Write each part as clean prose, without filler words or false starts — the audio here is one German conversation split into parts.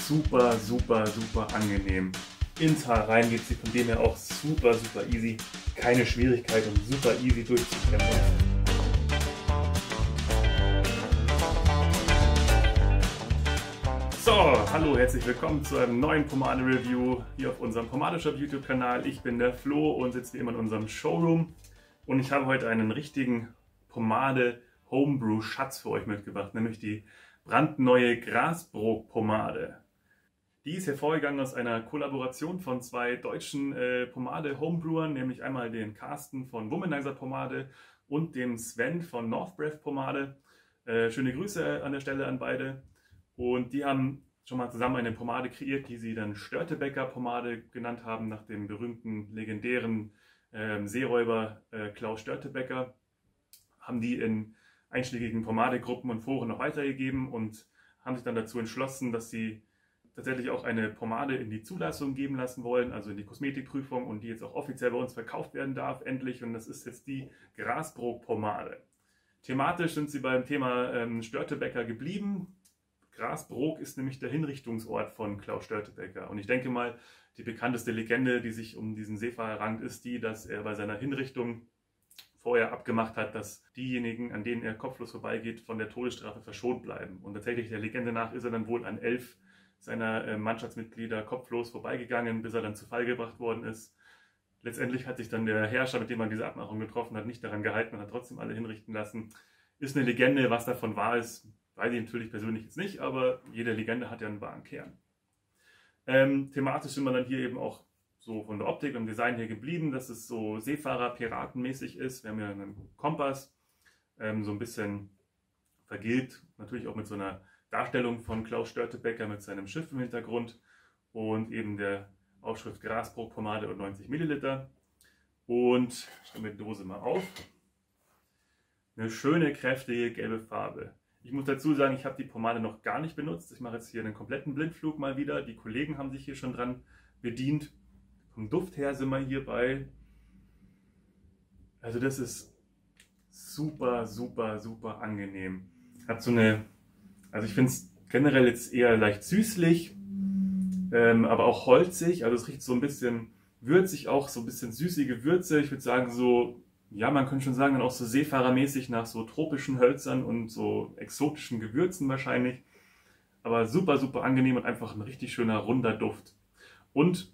super, super, super angenehm. Ins Haar rein geht sie von dem her auch super, super easy. Keine Schwierigkeit und super easy durchzukämmen. So, hallo, herzlich willkommen zu einem neuen Pomade-Review hier auf unserem Pomadeshop YouTube-Kanal. Ich bin der Flo und sitze wie immer in unserem Showroom. Und ich habe heute einen richtigen Pomade-Homebrew-Schatz für euch mitgebracht, nämlich die brandneue Grasbrook-Pomade. Die ist hervorgegangen aus einer Kollaboration von zwei deutschen Pomade-Homebrewern, nämlich einmal den Carsten von Womanizer Pomade und dem Sven von North Breath Pomade. Schöne Grüße an der Stelle an beide. Und die haben schon mal zusammen eine Pomade kreiert, die sie dann Störtebeker Pomade genannt haben, nach dem berühmten, legendären Seeräuber Klaus Störtebeker. Haben die in einschlägigen Pomadegruppen und Foren noch weitergegeben und haben sich dann dazu entschlossen, dass sie tatsächlich auch eine Pomade in die Zulassung geben lassen wollen, also in die Kosmetikprüfung, und die jetzt auch offiziell bei uns verkauft werden darf, endlich. Und das ist jetzt die Grasbrook Pomade. Thematisch sind sie beim Thema Störtebeker geblieben. Grasbrook ist nämlich der Hinrichtungsort von Klaus Störtebeker. Und ich denke mal, die bekannteste Legende, die sich um diesen Seefahrer rankt, ist die, dass er bei seiner Hinrichtung vorher abgemacht hat, dass diejenigen, an denen er kopflos vorbeigeht, von der Todesstrafe verschont bleiben. Und tatsächlich, der Legende nach, ist er dann wohl an 11 seiner Mannschaftsmitglieder kopflos vorbeigegangen, bis er dann zu Fall gebracht worden ist. Letztendlich hat sich dann der Herrscher, mit dem man diese Abmachung getroffen hat, nicht daran gehalten und hat trotzdem alle hinrichten lassen. Ist eine Legende, was davon wahr ist, weiß ich natürlich persönlich jetzt nicht, aber jede Legende hat ja einen wahren Kern. Thematisch sind wir dann hier eben auch so von der Optik und Design her geblieben, dass es so Seefahrer-Piratenmäßig ist. Wir haben ja einen Kompass, so ein bisschen vergilbt, natürlich auch mit so einer Darstellung von Klaus Störtebeker mit seinem Schiff im Hintergrund und eben der Aufschrift Grasbrook Pomade und 90 Milliliter. Und stellen wir die Dose mal auf. Eine schöne, kräftige gelbe Farbe. Ich muss dazu sagen, ich habe die Pomade noch gar nicht benutzt. Ich mache jetzt hier einen kompletten Blindflug mal wieder. Die Kollegen haben sich hier schon dran bedient. Vom Duft her sind wir hier bei, also das ist super, super, super angenehm. Hat so eine, also ich finde es generell jetzt eher leicht süßlich, aber auch holzig. Also es riecht so ein bisschen würzig, auch so ein bisschen süßige Würze. Ich würde sagen so, ja, man könnte schon sagen, dann auch so seefahrermäßig nach so tropischen Hölzern und so exotischen Gewürzen wahrscheinlich. Aber super, super angenehm und einfach ein richtig schöner, runder Duft. Und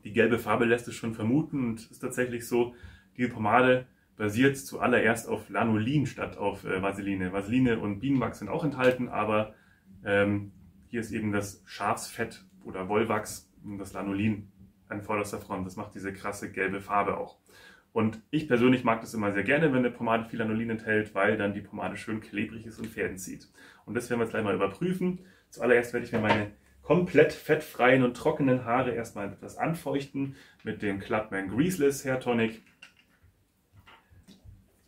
die gelbe Farbe lässt es schon vermuten und ist tatsächlich so, diese Pomade basiert zuallererst auf Lanolin statt auf Vaseline. Vaseline und Bienenwachs sind auch enthalten, aber hier ist eben das Schafsfett oder Wollwachs und das Lanolin an vorderster Front. Das macht diese krasse gelbe Farbe auch. Und ich persönlich mag das immer sehr gerne, wenn eine Pomade viel Lanolin enthält, weil dann die Pomade schön klebrig ist und Fäden zieht. Und das werden wir jetzt gleich mal überprüfen. Zuallererst werde ich mir meine komplett fettfreien und trockenen Haare erstmal etwas anfeuchten mit dem Clubman Greaseless Hair Tonic.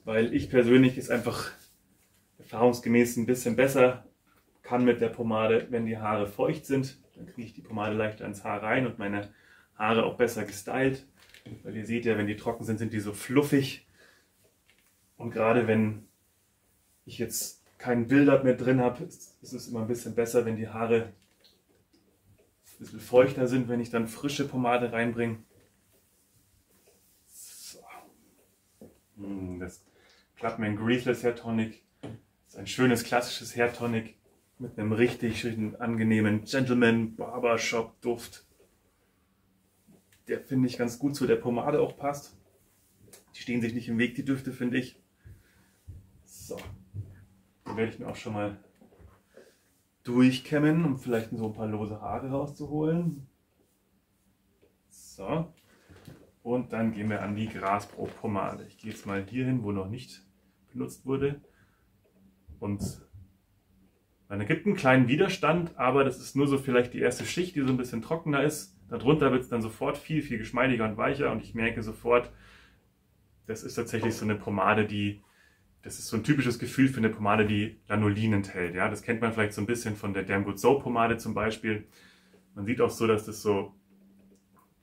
Weil ich persönlich es einfach erfahrungsgemäß ein bisschen besser kann mit der Pomade, wenn die Haare feucht sind. Dann kriege ich die Pomade leichter ins Haar rein und meine Haare auch besser gestylt. Weil ihr seht ja, wenn die trocken sind, sind die so fluffig. Und gerade wenn ich jetzt keinen Build-up mehr drin habe, ist es immer ein bisschen besser, wenn die Haare ein bisschen feuchter sind, wenn ich dann frische Pomade reinbringe. So. Das Clubman Greaseless Hair Tonic ist ein schönes klassisches Hair Tonic mit einem richtig schönen, angenehmen Gentleman Barbershop Duft. Der, finde ich, ganz gut zu der Pomade auch passt. Die stehen sich nicht im Weg, die Düfte, finde ich. So, dann werde ich mir auch schon mal durchkämmen, um vielleicht so ein paar lose Haare rauszuholen. So, und dann gehen wir an die Grasbrook Pomade. Ich gehe jetzt mal hier hin, wo noch nicht benutzt wurde. Und man gibt einen kleinen Widerstand, aber das ist nur so vielleicht die erste Schicht, die so ein bisschen trockener ist. Darunter wird es dann sofort viel, viel geschmeidiger und weicher und ich merke sofort, das ist tatsächlich so eine Pomade, das ist so ein typisches Gefühl für eine Pomade, die Lanolin enthält. Ja? Das kennt man vielleicht so ein bisschen von der Damn Good Soap Pomade zum Beispiel. Man sieht auch so, dass das so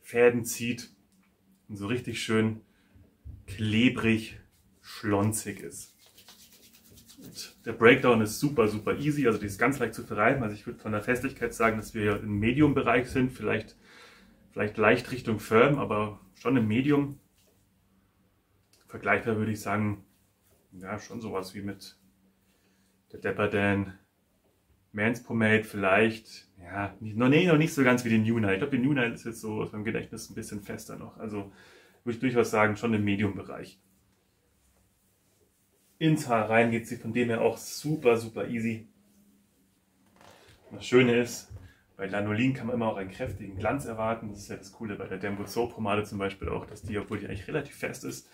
Fäden zieht und so richtig schön klebrig, schlonzig ist. Und der Breakdown ist super, super easy, also die ist ganz leicht zu verreiben. Also ich würde von der Festigkeit sagen, dass wir im Medium-Bereich sind, vielleicht leicht Richtung Firm, aber schon im Medium. Vergleichbar würde ich sagen, ja, schon sowas wie mit der Dapper Dan Man's Pomade vielleicht. Ja, noch nicht so ganz wie den New Night. Ich glaube, der New Night ist jetzt so aus meinem Gedächtnis ein bisschen fester noch. Also würde ich durchaus sagen, schon im Medium-Bereich. Ins Haar rein geht sie von dem her auch super, super easy. Und das Schöne ist, bei Lanolin kann man immer auch einen kräftigen Glanz erwarten. Das ist ja das Coole bei der Damwood Soap Pomade zum Beispiel auch, dass die, obwohl die eigentlich relativ fest ist,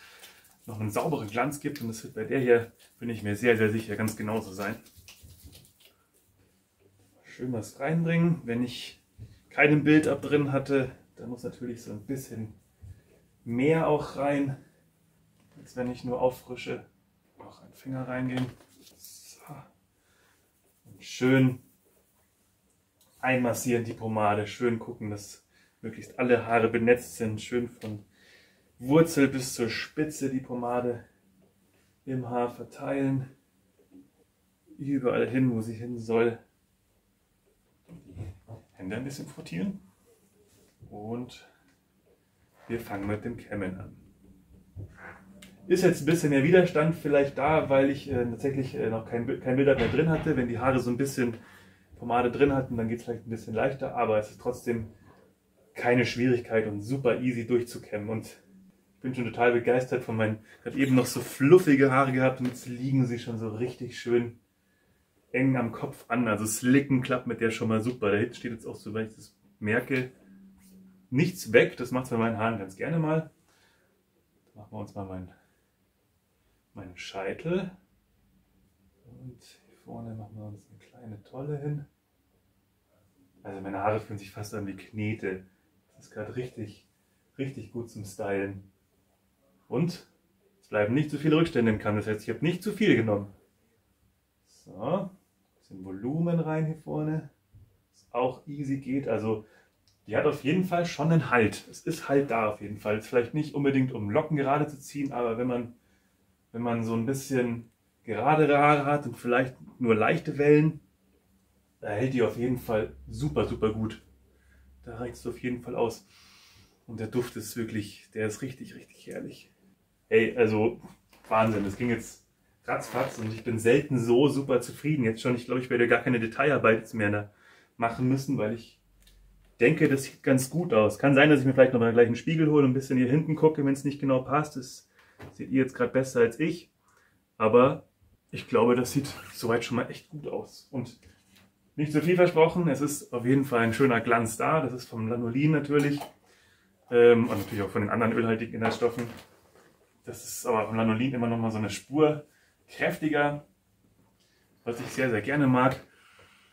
noch einen sauberen Glanz gibt. Und das wird bei der hier, bin ich mir sehr, sehr sicher, ganz genauso sein. Schön was reinbringen. Wenn ich keinen Build-up drin hatte, dann muss natürlich so ein bisschen mehr auch rein, als wenn ich nur auffrische. Noch einen Finger reingehen. So. Und schön einmassieren die Pomade. Schön gucken, dass möglichst alle Haare benetzt sind. Schön von Wurzel bis zur Spitze die Pomade im Haar verteilen. Überall hin, wo sie hin soll. Die Hände ein bisschen frottieren. Und wir fangen mit dem Kämmen an. Ist jetzt ein bisschen mehr Widerstand vielleicht da, weil ich tatsächlich noch kein Build-up mehr drin hatte. Wenn die Haare so ein bisschen Pomade drin hatten, dann geht es vielleicht ein bisschen leichter, aber es ist trotzdem keine Schwierigkeit und super easy durchzukämmen. Und ich bin schon total begeistert von meinen, gerade eben noch so fluffige Haare gehabt und jetzt liegen sie schon so richtig schön eng am Kopf an. Also Slicken klappt mit der schon mal super. Da hinten steht jetzt auch so, wenn ich das merke, nichts weg. Das macht es bei meinen Haaren ganz gerne mal. Da machen wir uns mal meinen Scheitel. Und hier vorne machen wir uns eine kleine Tolle hin. Also meine Haare fühlen sich fast an wie Knete. Das ist gerade richtig, richtig gut zum Stylen. Und es bleiben nicht zu viele Rückstände im Kamm. Das heißt, ich habe nicht zu viel genommen. So, ein bisschen Volumen rein hier vorne. Was auch easy geht. Also die hat auf jeden Fall schon einen Halt. Es ist Halt da auf jeden Fall. Ist vielleicht nicht unbedingt, um Locken gerade zu ziehen, aber wenn man so ein bisschen geradere Haare hat und vielleicht nur leichte Wellen, da hält die auf jeden Fall super, super gut. Da reicht es auf jeden Fall aus. Und der Duft ist wirklich, der ist richtig, richtig herrlich. Ey, also Wahnsinn. Das ging jetzt ratzfatz und ich bin selten so super zufrieden. Jetzt schon, ich glaube, ich werde gar keine Detailarbeit mehr da machen müssen, weil ich denke, das sieht ganz gut aus. Kann sein, dass ich mir vielleicht noch mal gleich einen Spiegel hole und ein bisschen hier hinten gucke, wenn es nicht genau passt. Das seht ihr jetzt gerade besser als ich. Aber ich glaube, das sieht soweit schon mal echt gut aus. Und nicht zu viel versprochen, es ist auf jeden Fall ein schöner Glanz da. Das ist vom Lanolin natürlich. Und natürlich auch von den anderen ölhaltigen Inhaltsstoffen. Das ist aber vom Lanolin immer noch mal so eine Spur kräftiger, was ich sehr, sehr gerne mag.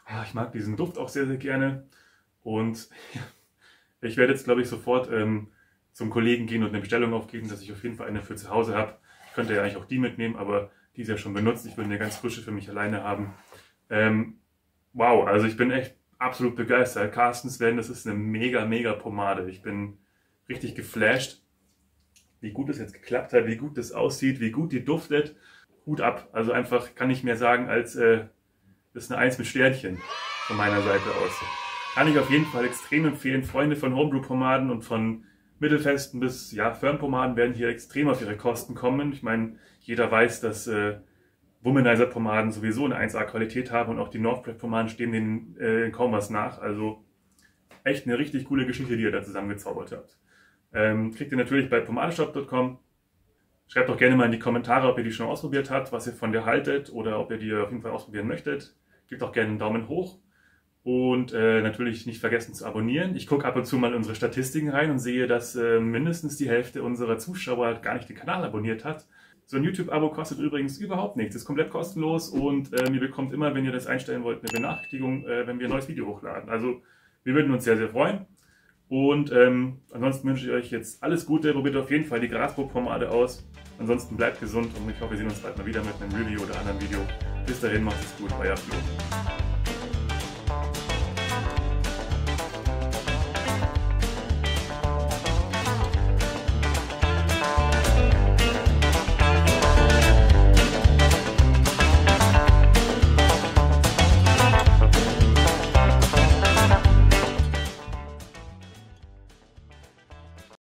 Ja, ich mag diesen Duft auch sehr, sehr gerne. Und ja, ich werde jetzt, glaube ich, sofort zum Kollegen gehen und eine Bestellung aufgeben, dass ich auf jeden Fall eine für zu Hause habe. Ich könnte ja eigentlich auch die mitnehmen, aber die ist ja schon benutzt. Ich will eine ganz frische für mich alleine haben. Wow, also ich bin echt absolut begeistert. Carsten Sven, das ist eine mega, mega Pomade. Ich bin richtig geflasht, wie gut es jetzt geklappt hat, wie gut das aussieht, wie gut die duftet. Hut ab. Also einfach kann ich mehr sagen, als das ist eine 1 mit Sternchen von meiner Seite aus. Kann ich auf jeden Fall extrem empfehlen. Freunde von Homebrew-Pomaden und von mittelfesten bis Firm-Pomaden werden hier extrem auf ihre Kosten kommen. Ich meine, jeder weiß, dass Womanizer-Pomaden sowieso eine 1A-Qualität haben und auch die Northbred-Pomaden stehen denen kaum was nach. Also echt eine richtig coole Geschichte, die ihr da zusammengezaubert habt. Kriegt ihr natürlich bei pomadeshop.com. Schreibt doch gerne mal in die Kommentare, ob ihr die schon ausprobiert habt, was ihr von der haltet oder ob ihr die auf jeden Fall ausprobieren möchtet. Gebt auch gerne einen Daumen hoch. Und natürlich nicht vergessen zu abonnieren. Ich gucke ab und zu mal in unsere Statistiken rein und sehe, dass mindestens die Hälfte unserer Zuschauer gar nicht den Kanal abonniert hat. So ein YouTube-Abo kostet übrigens überhaupt nichts. Ist komplett kostenlos und ihr bekommt immer, wenn ihr das einstellen wollt, eine Benachrichtigung, wenn wir ein neues Video hochladen. Also wir würden uns sehr, sehr freuen. Und ansonsten wünsche ich euch jetzt alles Gute. Probiert auf jeden Fall die Grasbrook-Pomade aus. Ansonsten bleibt gesund und ich hoffe, wir sehen uns bald mal wieder mit einem Review oder anderen Video. Bis dahin, macht es gut, euer Flo.